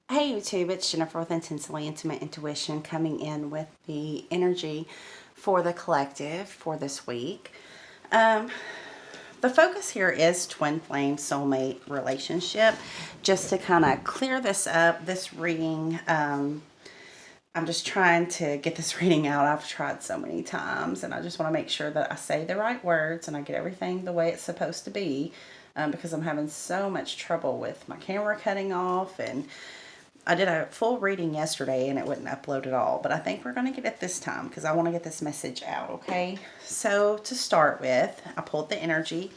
Hey YouTube, it's Jennifer with Intensely Intimate Intuition coming in with the energy for the collective for this week. Um, the focus here is twin flame soulmate relationship. Just to kind of clear this up, this reading, I'm just trying to get this reading out. I've tried so many times and I just want to make sure that I say the right words and I get everything the way it's supposed to be. Because I'm having so much trouble with my camera cutting off, and I did a full reading yesterday and it wouldn't upload at all, but I think we're going to get it this time because I want to get this message out, okay? So to start with, I pulled the energy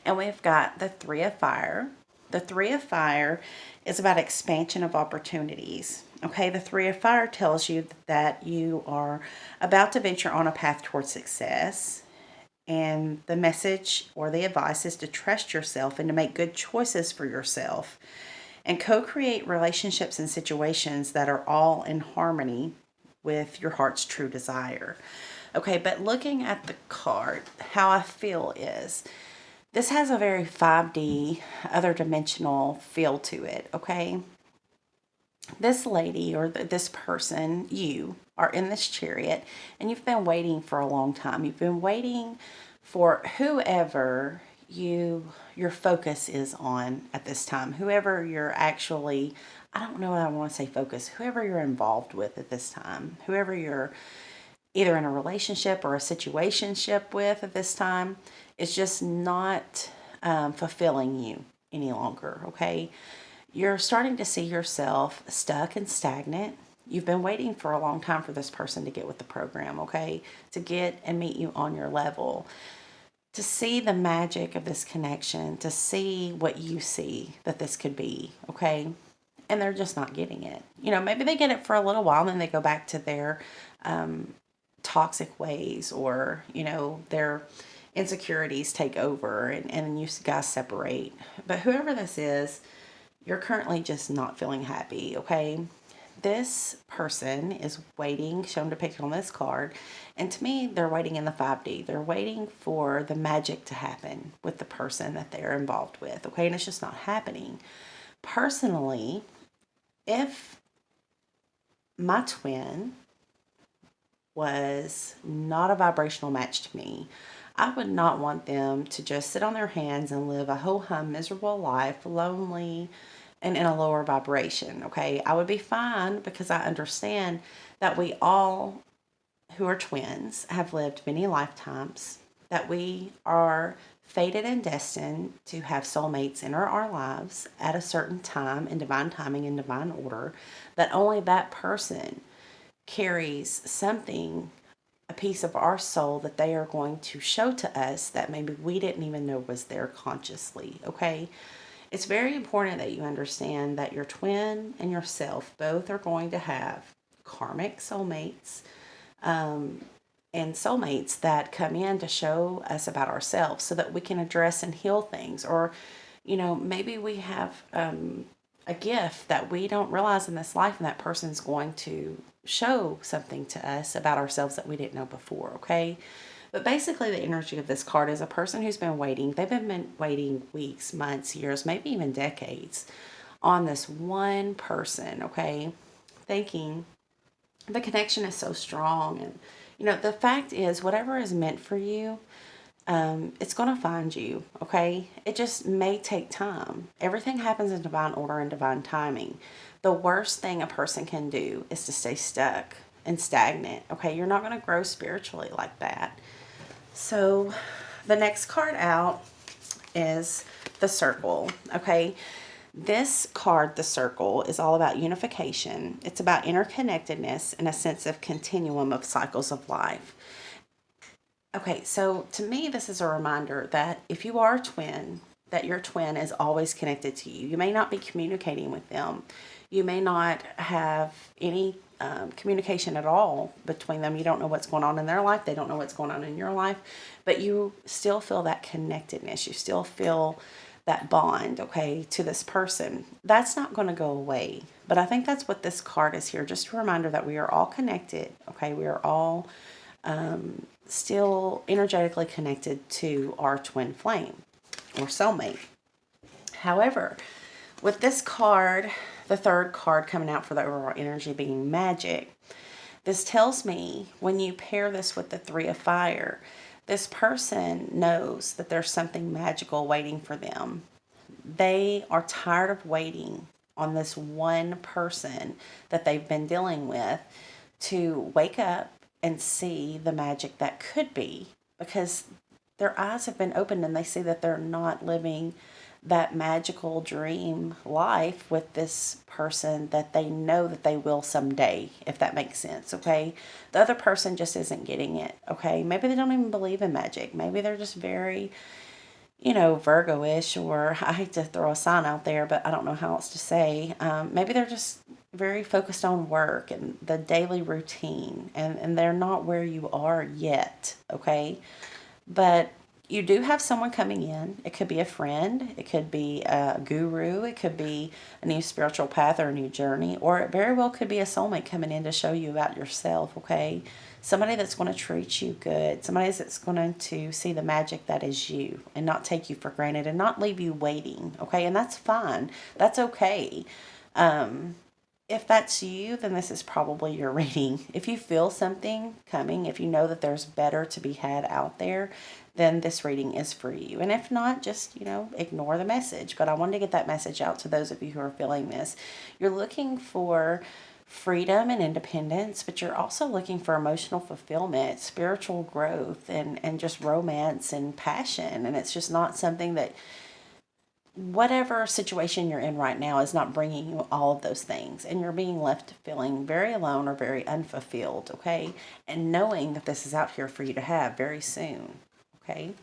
and we've got the Three of Fire. The Three of Fire is about expansion of opportunities. Okay, the Three of Fire tells you that you are about to venture on a path towards success. And the message or the advice is to trust yourself and to make good choices for yourself and co create relationships and situations that are all in harmony with your heart's true desire. Okay, but looking at the card, how I feel is this has a very 5D, other dimensional feel to it. Okay, this lady or this person, you are in this chariot and you've been waiting for a long time. You've been waiting for whoever your focus is on at this time, whoever you're actually, I don't know what I want to say focus, whoever you're involved with at this time, whoever you're either in a relationship or a situationship with at this time, is just not fulfilling you any longer. Okay, you're starting to see yourself stuck and stagnant. You've been waiting for a long time for this person to get with the program, okay? To get and meet you on your level, to see the magic of this connection, to see what you see that this could be, okay? And they're just not getting it. You know, maybe they get it for a little while and then they go back to their toxic ways, or, you know, their insecurities take over, and you guys separate. But whoever this is, you're currently just not feeling happy, okay? This person is waiting, shown depicted on this card, and to me, they're waiting in the 5D. They're waiting for the magic to happen with the person that they're involved with, okay? And it's just not happening. Personally, if my twin was not a vibrational match to me, I would not want them to just sit on their hands and live a ho-hum miserable life, lonely, and in a lower vibration. Okay, I would be fine because I understand that we all who are twins have lived many lifetimes, that we are fated and destined to have soulmates enter our lives at a certain time in divine timing and divine order, that only that person carries something, a piece of our soul that they are going to show to us that maybe we didn't even know was there consciously. Okay, it's very important that you understand that your twin and yourself both are going to have karmic soulmates, and soulmates that come in to show us about ourselves so that we can address and heal things. Or, you know, maybe we have a gift that we don't realize in this life, and that person's going to show something to us about ourselves that we didn't know before, okay? But basically, the energy of this card is a person who's been waiting. They've been waiting weeks, months, years, maybe even decades on this one person, okay? Thinking the connection is so strong. And, you know, the fact is, whatever is meant for you, it's going to find you, okay? It just may take time. Everything happens in divine order and divine timing. The worst thing a person can do is to stay stuck and stagnant, okay? You're not going to grow spiritually like that. So the next card out is the circle, okay? This card, the circle, is all about unification. It's about interconnectedness and a sense of continuum of cycles of life. Okay, so to me, this is a reminder that if you are a twin, that your twin is always connected to you. You may not be communicating with them. You may not have any communication at all between them. You don't know what's going on in their life. They don't know what's going on in your life. But you still feel that connectedness. You still feel that bond, okay, to this person. That's not going to go away. But I think that's what this card is here. Just a reminder that we are all connected, okay? We are all still energetically connected to our twin flame or soulmate. However, with this card, The third card coming out for the overall energy being magic. This tells me when you pair this with the Three of Fire, this person knows that there's something magical waiting for them. They are tired of waiting on this one person that they've been dealing with to wake up and see the magic that could be, because their eyes have been opened and they see that they're not living that magical dream life with this person that they know that they will someday, if that makes sense. Okay, the other person just isn't getting it. Okay, maybe they don't even believe in magic. Maybe they're just very, Virgo-ish, or I hate to throw a sign out there, but I don't know how else to say. Maybe they're just very focused on work and the daily routine, and they're not where you are yet. Okay, but you do have someone coming in. It could be a friend, it could be a guru, it could be a new spiritual path or a new journey, or it very well could be a soulmate coming in to show you about yourself, okay? Somebody that's going to treat you good, somebody that's going to see the magic that is you and not take you for granted and not leave you waiting, okay? And that's fine. That's okay. If that's you, then this is probably your reading. If you feel something coming, if you know that there's better to be had out there, then this reading is for you. And if not, just, ignore the message. But I wanted to get that message out to those of you who are feeling this. You're looking for freedom and independence, but you're also looking for emotional fulfillment, spiritual growth, and just romance and passion. And it's just not something that, whatever situation you're in right now is not bringing you all of those things, and you're being left feeling very alone or very unfulfilled, okay? And knowing that this is out here for you to have very soon, okay?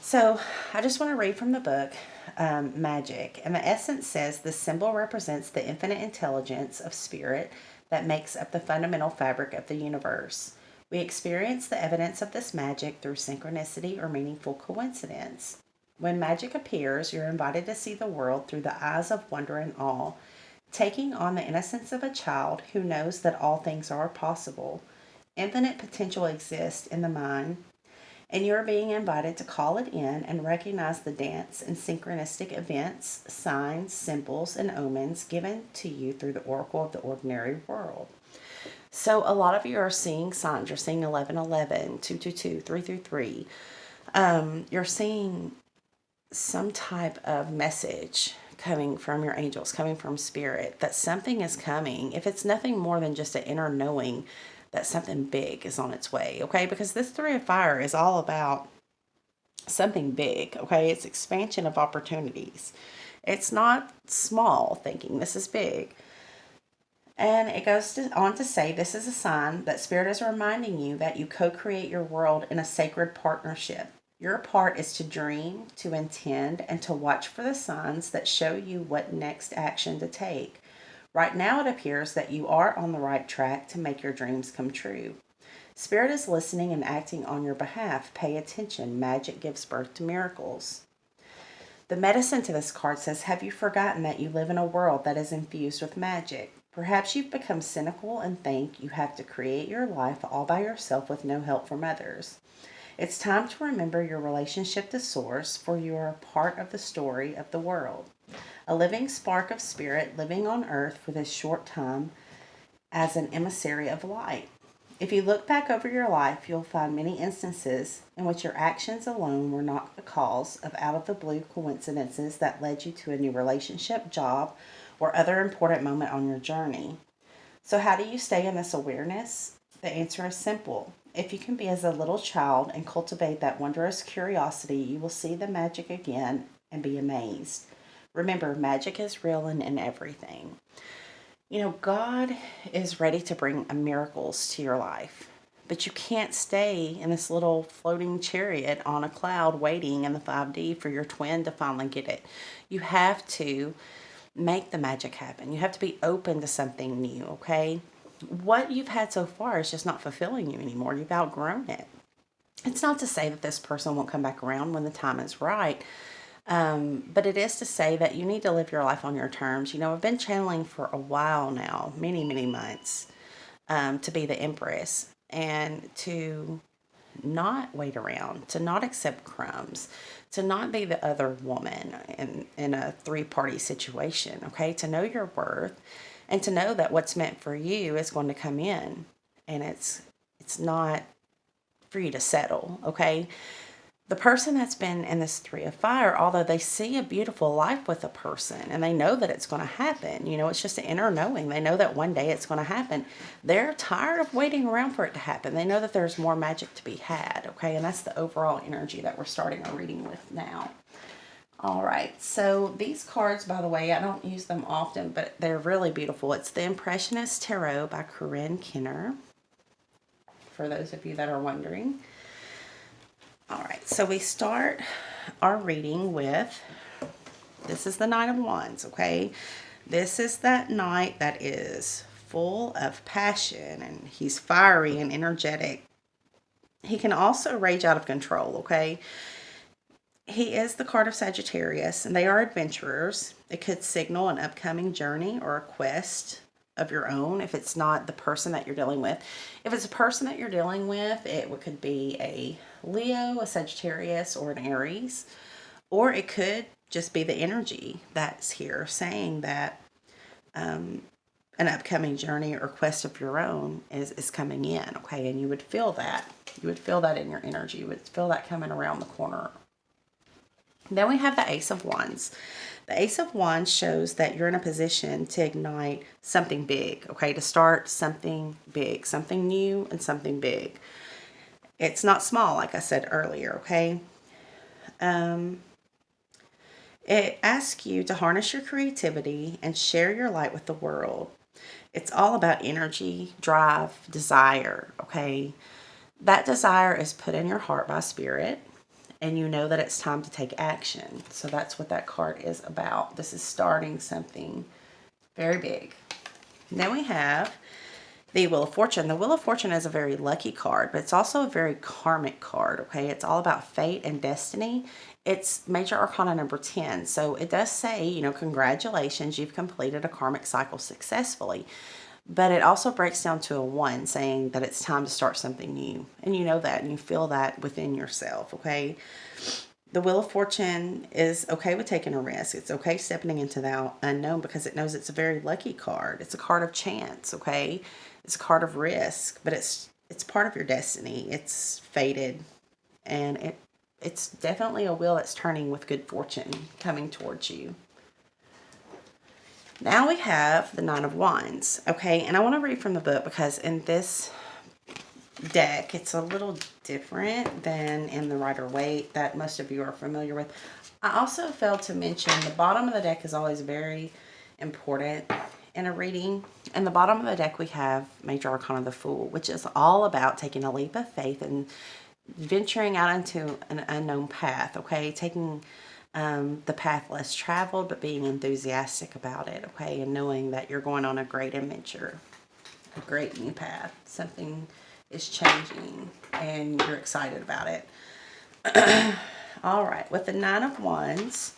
So I just want to read from the book, Magic, and the essence says the symbol represents the infinite intelligence of spirit that makes up the fundamental fabric of the universe. We experience the evidence of this magic through synchronicity or meaningful coincidence. When magic appears, you're invited to see the world through the eyes of wonder and awe, taking on the innocence of a child who knows that all things are possible. Infinite potential exists in the mind, and you're being invited to call it in and recognize the dance and synchronistic events, signs, symbols, and omens given to you through the oracle of the ordinary world. So a lot of you are seeing signs. You're seeing 1111, 222, 333. You're seeing some type of message coming from your angels, coming from spirit, that something is coming. If it's nothing more than just an inner knowing that something big is on its way, okay? Because this Three of Fire is all about something big, okay? It's expansion of opportunities. It's not small thinking, this is big. And it goes on to say this is a sign that spirit is reminding you that you co-create your world in a sacred partnership. Your part is to dream, to intend, and to watch for the signs that show you what next action to take. Right now it appears that you are on the right track to make your dreams come true. Spirit is listening and acting on your behalf. Pay attention. Magic gives birth to miracles. The medicine to this card says, have you forgotten that you live in a world that is infused with magic? Perhaps you've become cynical and think you have to create your life all by yourself with no help from others. It's time to remember your relationship to Source, for you are a part of the story of the world. A living spark of spirit living on earth for this short time as an emissary of light. If you look back over your life, you'll find many instances in which your actions alone were not the cause of out-of-the-blue coincidences that led you to a new relationship, job, or other important moment on your journey. So how do you stay in this awareness? The answer is simple. If you can be as a little child and cultivate that wondrous curiosity, you will see the magic again and be amazed. Remember, magic is real and in everything. God is ready to bring miracles to your life, but you can't stay in this little floating chariot on a cloud waiting in the 5D for your twin to finally get it. You have to make the magic happen. You have to be open to something new, okay? What you've had so far is just not fulfilling you anymore. You've outgrown it. It's not to say that this person won't come back around when the time is right, but it is to say that you need to live your life on your terms. I've been channeling for a while now, many, many months, to be the Empress and to not wait around, to not accept crumbs, to not be the other woman in a three-party situation, okay? To know your worth and to know that what's meant for you is going to come in, and it's not for you to settle, okay? The person that's been in this Three of Fire, although they see a beautiful life with a person and they know that it's going to happen, it's just an inner knowing. They know that one day it's going to happen. They're tired of waiting around for it to happen. They know that there's more magic to be had, okay? And that's the overall energy that we're starting our reading with now. All right, so these cards, by the way, I don't use them often, but they're really beautiful. It's the Impressionist Tarot by Corinne Kenner, for those of you that are wondering. All right, so we start our reading with, this is the Knight of Wands, okay? This is that knight that is full of passion, and he's fiery and energetic. He can also rage out of control, okay? He is the card of Sagittarius, and they are adventurers. It could signal an upcoming journey or a quest of your own if it's not the person that you're dealing with. If it's a person that you're dealing with, it could be a Leo, a Sagittarius, or an Aries. Or it could just be the energy that's here saying that an upcoming journey or quest of your own is coming in, okay? And you would feel that. You would feel that in your energy. You would feel that coming around the corner. Then we have the Ace of Wands. The Ace of Wands shows that you're in a position to ignite something big, okay? To start something big, something new and something big. It's not small, like I said earlier, okay? It asks you to harness your creativity and share your light with the world. It's all about energy, drive, desire, okay? That desire is put in your heart by Spirit, and you know that it's time to take action. So that's what that card is about. This is starting something very big. And then we have the Wheel of Fortune. The Wheel of Fortune is a very lucky card, but it's also a very karmic card, okay? It's all about fate and destiny. It's Major Arcana number 10. So it does say, congratulations, you've completed a karmic cycle successfully. But it also breaks down to a 1, saying that it's time to start something new. And you know that, and you feel that within yourself, okay? The Wheel of Fortune is okay with taking a risk. It's okay stepping into the unknown because it knows it's a very lucky card. It's a card of chance, okay? It's a card of risk, but it's part of your destiny. It's fated, and it's definitely a wheel that's turning with good fortune coming towards you. Now we have the Nine of Wands, okay? And I want to read from the book because in this deck, it's a little different than in the Rider-Waite that most of you are familiar with. I also failed to mention the bottom of the deck is always very important in a reading. In the bottom of the deck, we have Major Arcana the Fool, which is all about taking a leap of faith and venturing out into an unknown path, okay? Taking the path less traveled, but being enthusiastic about it, okay? And knowing that you're going on a great adventure, a great new path. Something is changing and you're excited about it. All right, with the Nine of Wands,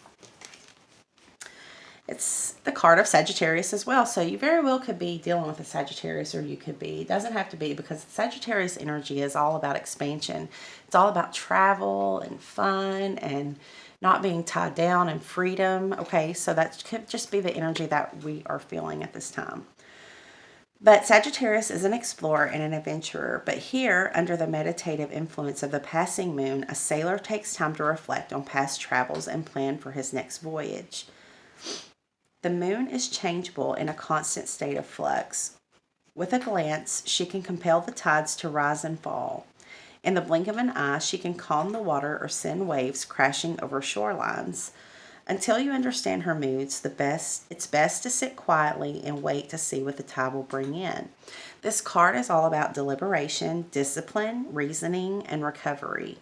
it's the card of Sagittarius as well. So you very well could be dealing with a Sagittarius, or you could be, it doesn't have to be, because Sagittarius energy is all about expansion. It's all about travel and fun and not being tied down and freedom. Okay, so that could just be the energy that we are feeling at this time. But Sagittarius is an explorer and an adventurer. But here, under the meditative influence of the passing moon, a sailor takes time to reflect on past travels and plan for his next voyage. The moon is changeable in a constant state of flux. With a glance, she can compel the tides to rise and fall. In the blink of an eye, she can calm the water or send waves crashing over shorelines. Until you understand her moods, it's best to sit quietly and wait to see what the tide will bring in. This card is all about deliberation, discipline, reasoning, and recovery.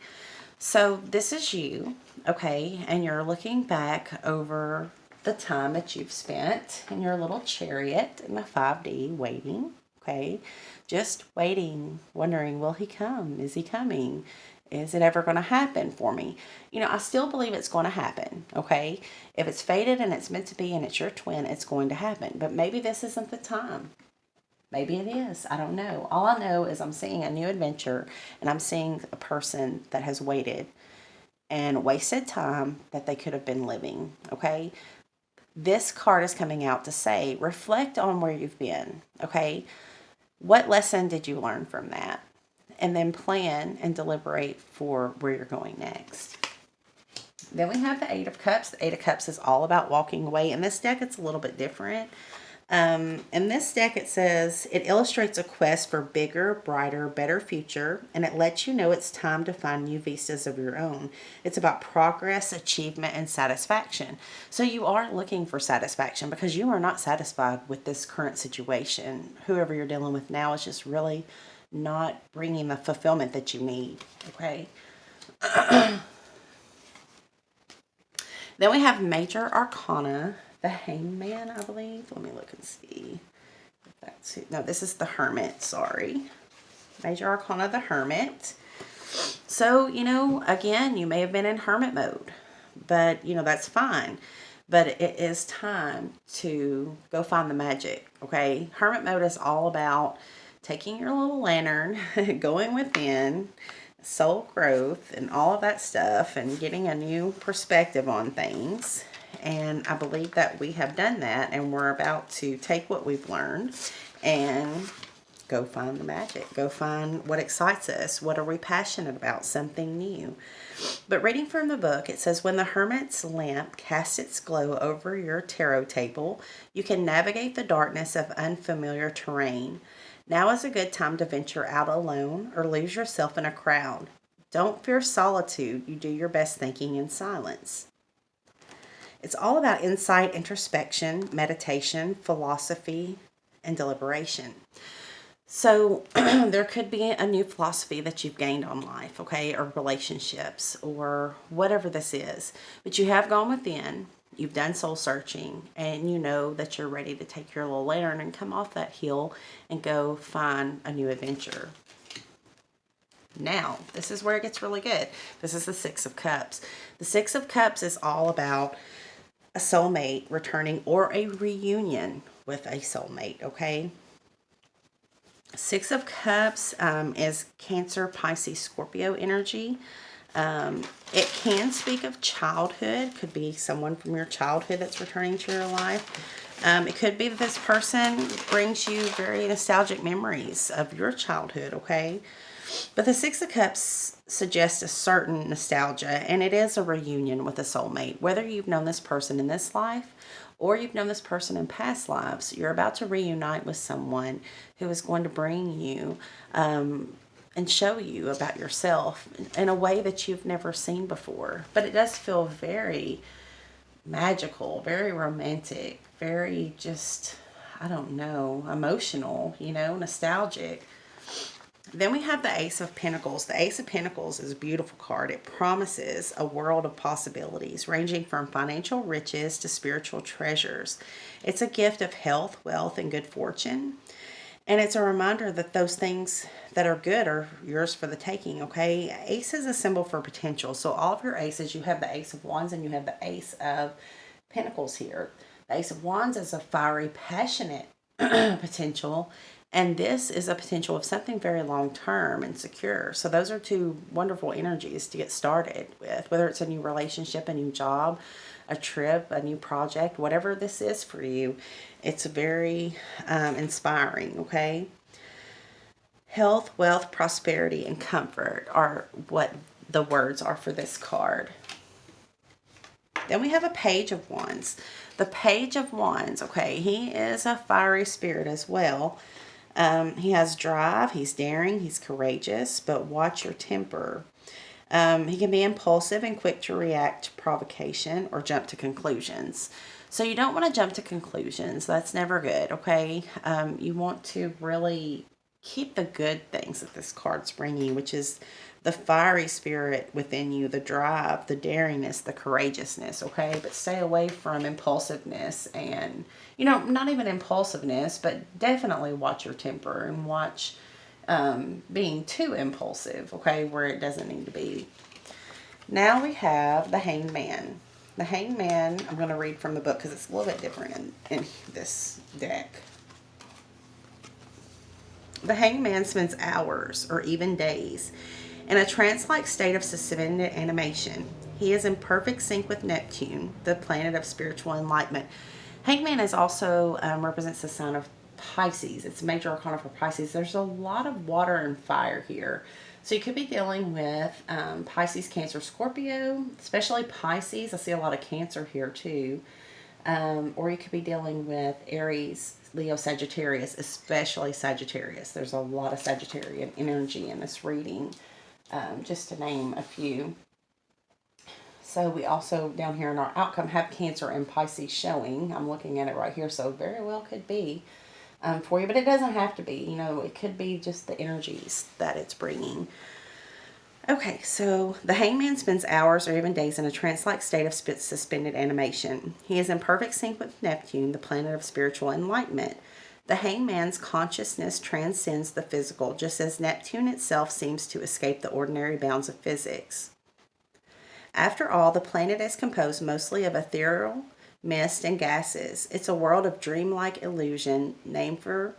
So this is you, okay, and you're looking back over the time that you've spent in your little chariot in the 5D waiting, okay, just waiting, wondering, will he come? Is he coming? Is it ever going to happen for me? I still believe it's going to happen, okay? If it's fated and it's meant to be and it's your twin, it's going to happen. But maybe this isn't the time. Maybe it is. I don't know. All I know is I'm seeing a new adventure, and I'm seeing a person that has waited and wasted time that they could have been living. Okay. This card is coming out to say, reflect on where you've been. Okay. What lesson did you learn from that? And then plan and deliberate for where you're going next. Then we have the Eight of Cups. The Eight of Cups is all about walking away. In this deck, it's a little bit different. In this deck, it says, it illustrates a quest for bigger, brighter, better future, and it lets you know it's time to find new vistas of your own. It's about progress, achievement, and satisfaction. So you are looking for satisfaction because you are not satisfied with this current situation. Whoever you're dealing with now is just really not bringing the fulfillment that you need, okay? Then we have Major Arcana, the Hangman, I believe. Let me look and see if that's it. No, this is the Hermit, sorry. Major Arcana, the Hermit. So, you know, again, you may have been in hermit mode, but, you know, that's fine. But it is time to go find the magic, okay? Hermit mode is all about taking your little lantern, going within, soul growth, and all of that stuff, and getting a new perspective on things. And I believe that we have done that, and we're about to take what we've learned and go find the magic. Go find what excites us. What are we passionate about? Something new. But reading from the book, it says, when the hermit's lamp casts its glow over your tarot table, you can navigate the darkness of unfamiliar terrain. Now is a good time to venture out alone or lose yourself in a crowd. Don't fear solitude. You do your best thinking in silence. It's all about insight, introspection, meditation, philosophy, and deliberation. So there could be a new philosophy that you've gained on life, okay, or relationships, or whatever this is. But you have gone within, you've done soul searching, and you know that you're ready to take your little lantern and come off that hill and go find a new adventure. Now, this is where it gets really good. This is the Six of Cups. The Six of Cups is all about a soulmate returning or a reunion with a soulmate, okay? Six of Cups is Cancer, Pisces, Scorpio energy. It can speak of childhood. Could be someone from your childhood that's returning to your life. It could be that this person brings you very nostalgic memories of your childhood, okay? But the Six of Cups suggests a certain nostalgia, and it is a reunion with a soulmate. Whether you've known this person in this life or you've known this person in past lives, you're about to reunite with someone who is going to bring you and show you about yourself in a way that you've never seen before. But it does feel very magical, very romantic, very just, I don't know, emotional, you know, nostalgic. Then we have the Ace of Pentacles. The Ace of Pentacles is a beautiful card. It promises a world of possibilities, ranging from financial riches to spiritual treasures. It's a gift of health, wealth, and good fortune. And it's a reminder that those things that are good are yours for the taking, okay? Ace is a symbol for potential. So all of your aces, you have the Ace of Wands and you have the Ace of Pentacles here. The Ace of Wands is a fiery, passionate potential. And this is a potential of something very long-term and secure. So those are two wonderful energies to get started with, whether it's a new relationship, a new job, a trip, a new project, whatever this is for you. It's very inspiring, okay? Health, wealth, prosperity, and comfort are what the words are for this card. Then we have a Page of Wands. The Page of Wands, okay, he is a fiery spirit as well. He has drive, he's daring, he's courageous, but watch your temper. He can be impulsive and quick to react to provocation or jump to conclusions. So you don't want to jump to conclusions. That's never good, okay? You want to really keep the good things that this card's bringing, which is the fiery spirit within you, the drive, the daringness, the courageousness, okay? But stay away from impulsiveness and, you know, not even impulsiveness, but definitely watch your temper and watch being too impulsive, okay, where it doesn't need to be. Now we have the Hangman. The Hangman, I'm going to read from the book because it's a little bit different in this deck. The hangman spends hours or even days in a trance-like state of suspended animation. He is in perfect sync with Neptune, the planet of spiritual enlightenment. Hangman is also represents the sign of Pisces. It's a major arcana for Pisces. There's a lot of water and fire here. So you could be dealing with Pisces, Cancer, Scorpio, especially Pisces. I see a lot of Cancer here too. Or you could be dealing with Aries, Leo, Sagittarius, especially Sagittarius. There's a lot of Sagittarian energy in this reading, just to name a few. So we also, down here in our outcome, have Cancer and Pisces showing. I'm looking at it right here, so very well could be for you, but it doesn't have to be. You know, it could be just the energies that it's bringing. Okay, so the hangman spends hours or even days in a trance-like state of suspended animation. He is in perfect sync with Neptune, the planet of spiritual enlightenment. The hangman's consciousness transcends the physical, just as Neptune itself seems to escape the ordinary bounds of physics. After all, the planet is composed mostly of ethereal mist and gases. It's a world of dreamlike illusion, named for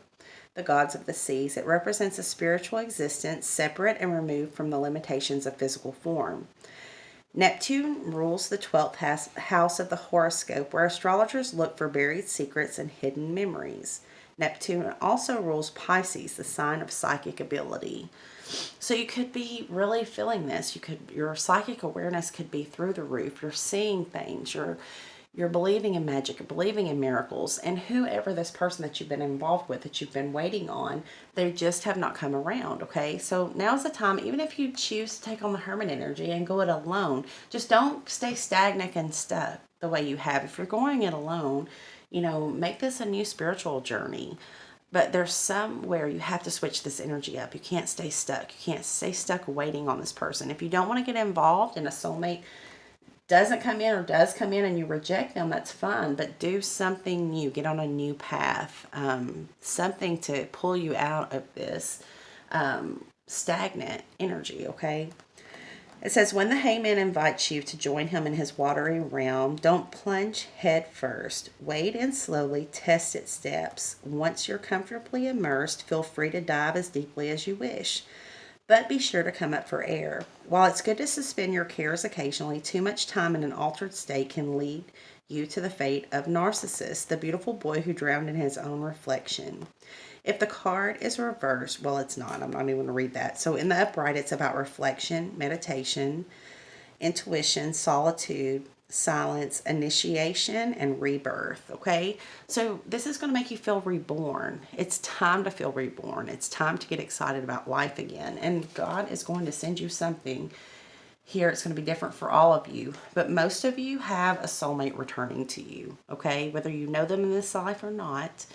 the gods of the seas. It represents a spiritual existence separate and removed from the limitations of physical form. Neptune rules the 12th house of the horoscope, where astrologers look for buried secrets and hidden memories. Neptune also rules Pisces, the sign of psychic ability. So you could be really feeling this. Your psychic awareness could be through the roof. You're seeing things. You're believing in magic, you're believing in miracles, and whoever this person that you've been involved with, that you've been waiting on, they just have not come around, okay? So now's the time, even if you choose to take on the hermit energy and go it alone, just don't stay stagnant and stuck the way you have. If you're going it alone, you know, make this a new spiritual journey. But there's somewhere you have to switch this energy up. You can't stay stuck. You can't stay stuck waiting on this person. If you don't want to get involved in a soulmate doesn't come in or does come in and you reject them, that's fine, but do something new. Get on a new path, something to pull you out of this stagnant energy, okay? It says, when the hangman invites you to join him in his watery realm, don't plunge head first. Wade in slowly, test its depths. Once you're comfortably immersed, feel free to dive as deeply as you wish. But be sure to come up for air. While it's good to suspend your cares occasionally, too much time in an altered state can lead you to the fate of Narcissus, the beautiful boy who drowned in his own reflection. If the card is reversed, well, it's not. I'm not even going to read that. So in the upright, it's about reflection, meditation, intuition, solitude, silence, initiation, and rebirth, okay? So this is going to make you feel reborn. It's time to feel reborn. It's time to get excited about life again. And God is going to send you something here. It's going to be different for all of you. But most of you have a soulmate returning to you, okay? Whether you know them in this life or not,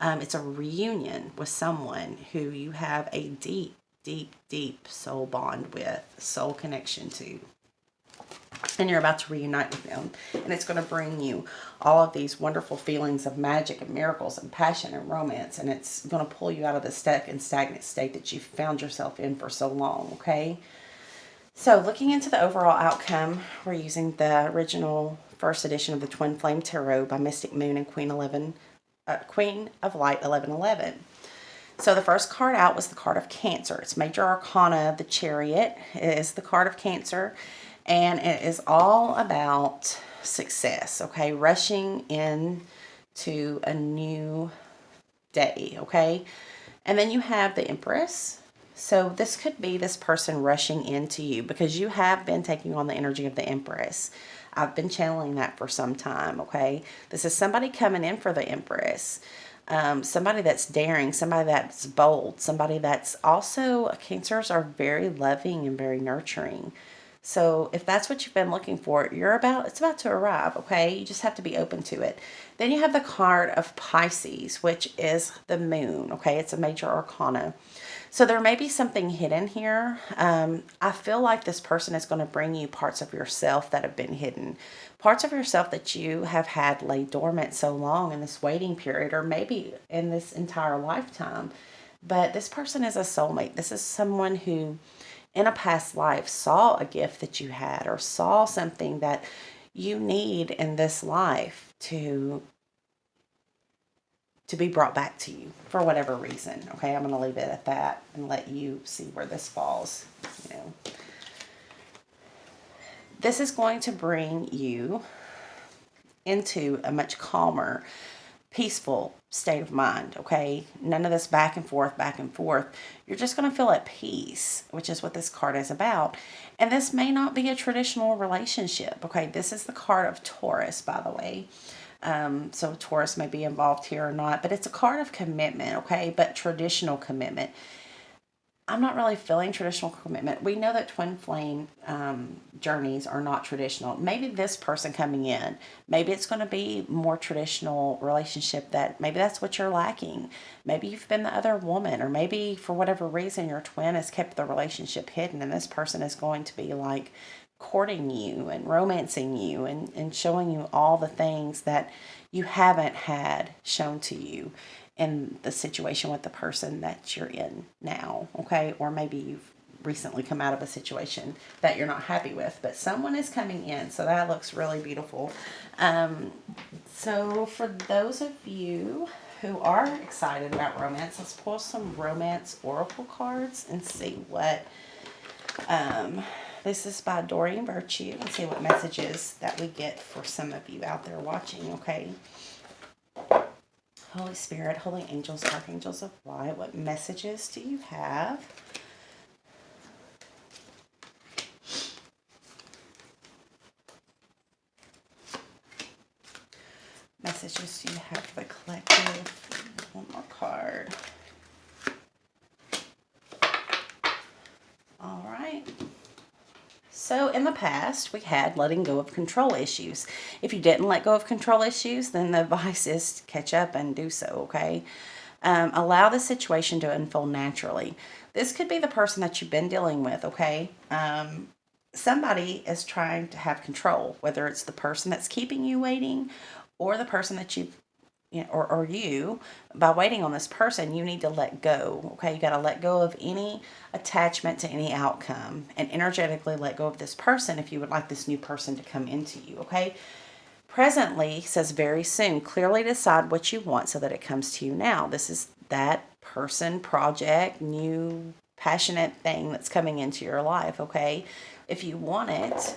it's a reunion with someone who you have a deep, deep, deep soul bond with, soul connection to. And you're about to reunite with them. And it's going to bring you all of these wonderful feelings of magic and miracles and passion and romance. And it's going to pull you out of the stuck and stagnant state that you've found yourself in for so long, okay? So looking into the overall outcome, we're using the original first edition of the Twinflame Tarot by Mystic Moon and Queen of Light 1111. So the first card out was the card of Cancer. It's Major Arcana, the Chariot. It is the card of Cancer. And it is all about success, okay? Rushing in to a new day, okay? And then you have the Empress. So this could be this person rushing into you because you have been taking on the energy of the Empress. I've been channeling that for some time, okay? This is somebody coming in for the Empress. Somebody that's daring, somebody that's bold, somebody that's also, Cancers are very loving and very nurturing. So if that's what you've been looking for, it's about to arrive, okay? You just have to be open to it. Then you have the card of Pisces, which is the moon, okay? It's a major arcana. So there may be something hidden here. I feel like this person is going to bring you parts of yourself that have been hidden. Parts of yourself that you have had lay dormant so long in this waiting period, or maybe in this entire lifetime. But this person is a soulmate. This is someone who in a past life saw a gift that you had or saw something that you need in this life to to be brought back to you for whatever reason. Okay, I'm going to leave it at that and let you see where this falls. You know, this is going to bring you into a much calmer, peaceful state of mind. Okay, none of this back and forth, back and forth. You're just going to feel at peace, which is what this card is about. And this may not be a traditional relationship. Okay, this is the card of Taurus, by the way. So Taurus may be involved here or not, but it's a card of commitment, okay? But traditional commitment. I'm not really feeling traditional commitment. We know that twin flame journeys are not traditional. Maybe this person coming in, maybe it's going to be more traditional relationship, that maybe that's what you're lacking. Maybe you've been the other woman, or maybe for whatever reason your twin has kept the relationship hidden, and this person is going to be like courting you and romancing you and showing you all the things that you haven't had shown to you in the situation with the person that you're in now, okay? Or maybe you've recently come out of a situation that you're not happy with, but someone is coming in, so that looks really beautiful. So for those of you who are excited about romance, let's pull some romance oracle cards and see what this is by Doreen Virtue. Let's see what messages that we get for some of you out there watching, okay? Holy Spirit, Holy Angels, Archangels of Light, what messages do you have? Messages do you have for the collective? One more card. All right. So in the past, we had letting go of control issues. If you didn't let go of control issues, then the advice is to catch up and do so, okay? Allow the situation to unfold naturally. This could be the person that you've been dealing with, okay? Somebody is trying to have control, whether it's the person that's keeping you waiting or the person that you've, you know, or you, by waiting on this person, you need to let go, okay? You got to let go of any attachment to any outcome and energetically let go of this person if you would like this new person to come into you, okay? Presently says very soon. Clearly decide what you want so that it comes to you now. This is that person, project, new, passionate thing that's coming into your life, okay? If you want it,